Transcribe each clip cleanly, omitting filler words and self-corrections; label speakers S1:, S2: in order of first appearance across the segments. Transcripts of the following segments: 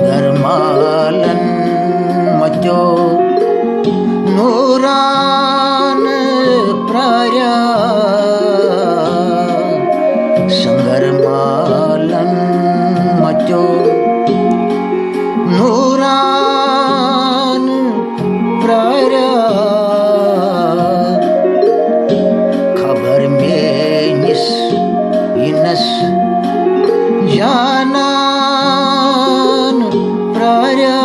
S1: संगरमालन मचो नूरान प्राया संगरमालन मचो नूरान प्राया खबर में निस इनस जानान प्राया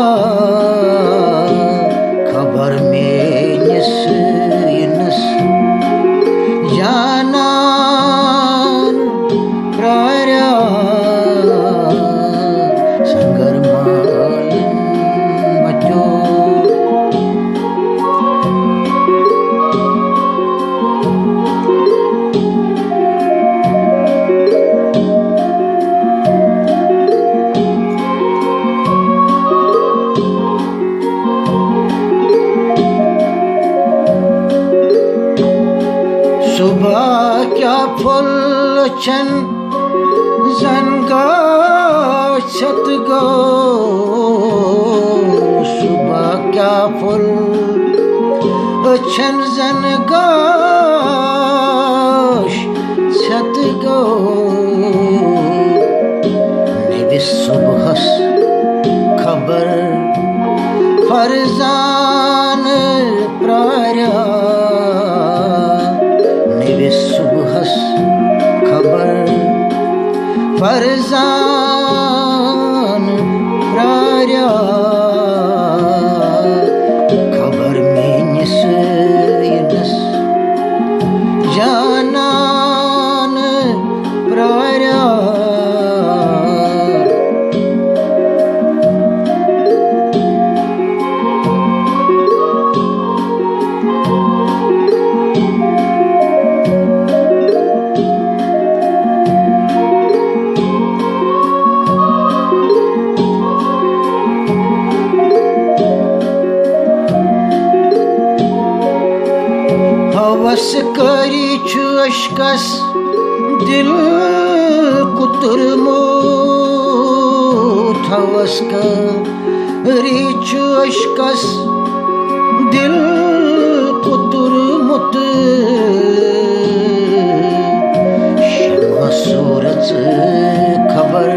S1: खबर में निस इनस जानान प्राया संगरमालन मचो सुबह क्या फुल छन जनगा छत गो सुबह क्या फुल छन जनगा छत गो निवि सुबहस खबर फरजान प्राया सुबहस खबर फरजान प्राया खबर में निस इनस जानान प्राया हवस करी अशकस दिल कुतुरमूत हवस करी अशकस दिल कुतुरमुत शमा सूरज खबर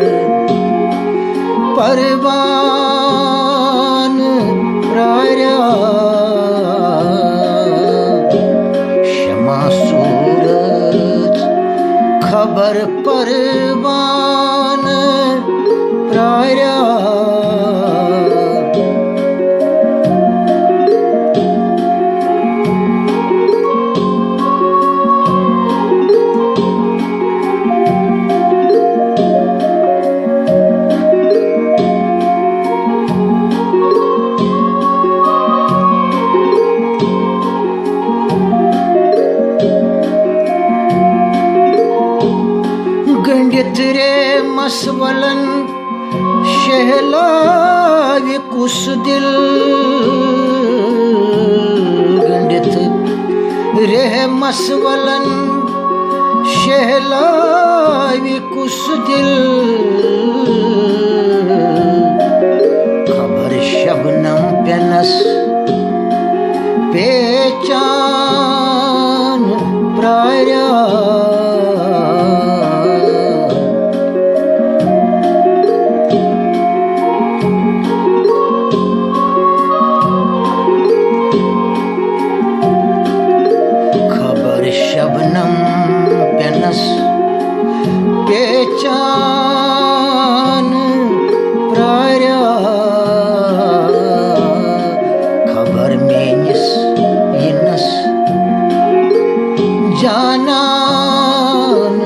S1: परवान प्राया सूरज खबर परवान प्राया गंडित रे मसवलन शहलावे कुस दिल गंडित रे मसवलन शहलावे कुस दिल खबर शबनम पेनस पहचान प्राया शबनम पेनस पहचान प्राया खबर में निस इनस जानान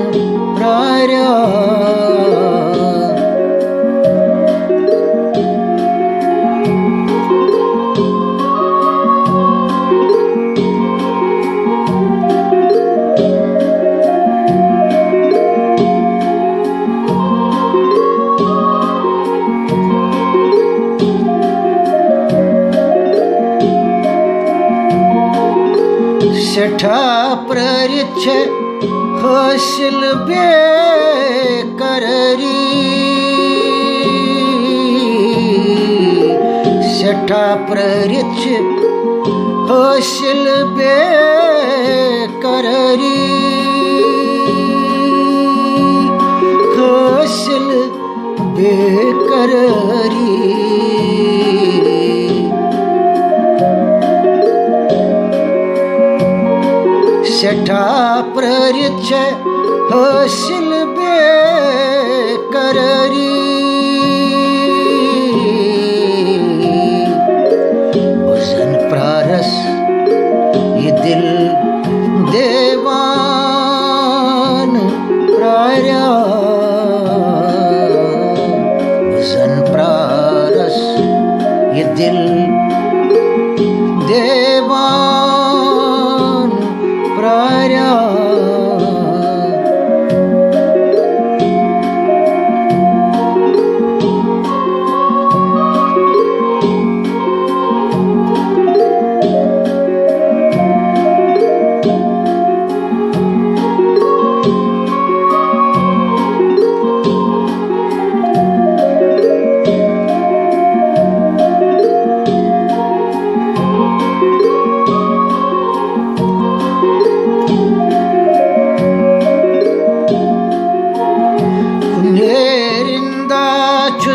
S1: प्राया सेठा प्ररिछ हासिल बे कररी सेठा प्ररिछ हासिल बे कररी हासिल बे कररी सेठा प्ररिछ हासिल बे कररी हुसन प्रारस ये दिल देवान प्राया हुसन प्रारस ये दिल देवान प्राया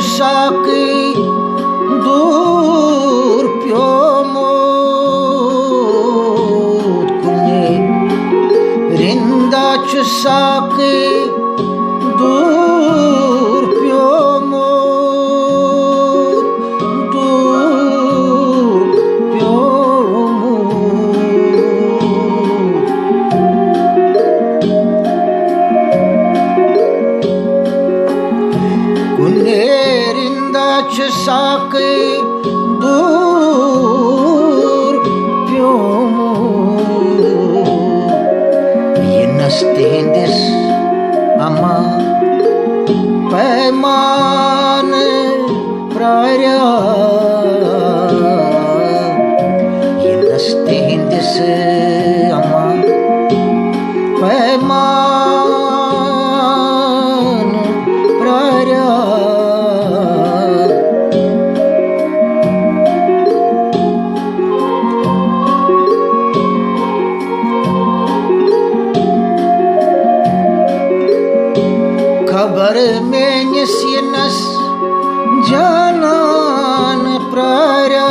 S1: साकी दूर प्योमो कुने रिंदा साकी दूर प्योमो साके दूर प्योमो ये नस्तेंदिस अमा पैमान प्राया ये नस्तेंदिस अमा पैमान प्राया खबर में नस जानान प्राया